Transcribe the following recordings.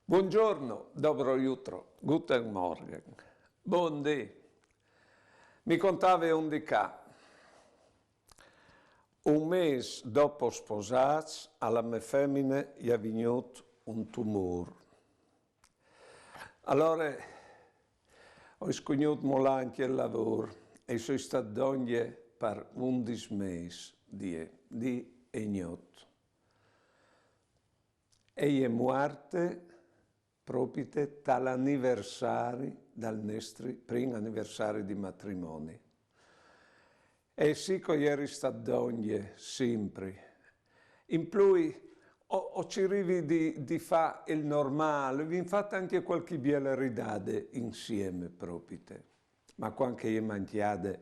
Buongiorno, dobro jutro, guten Morgen, buondì. Mi contava un di ca. Un mese dopo sposats, alla mia femmina gli è venuto un tumore. Allora ho scognato anche il lavoro e sono stato donne per 11 mesi di egnotto. E è morta proprio dall'anniversario del nostro primo anniversario di matrimonio. E sì che ero stato donne sempre. In più ho cercato di fare il normale, vi ho fatto anche qualche bella ridade insieme proprio. Ma quando io mangiavo,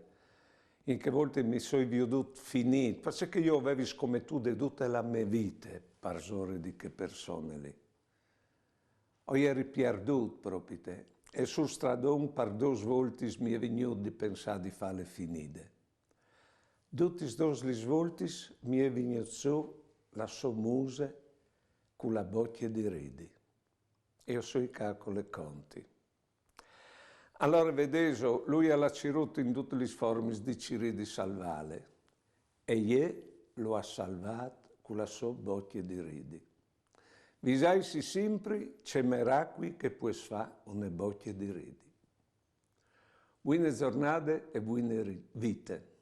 in che volte mi sono veduto finito, perché io avevo scommettuto tutta la mia vita per sorre di che persone lì. Ho ero perduto proprio e sul stradone per 2 volte mi è venuto di pensare di farle finite. Tutti e 2 le volte mi è venuto su la sua musa con la bocca di ridi. E io so i calcoli e conti. Allora vedete, lui ha cercato in tutte le forme di cercare di salvare e io lo ha salvato con la sua bocca di ridi. Vi sai sempre c'è miracoli che puoi fare una bocca di ridi. Buone giornate e buone vite.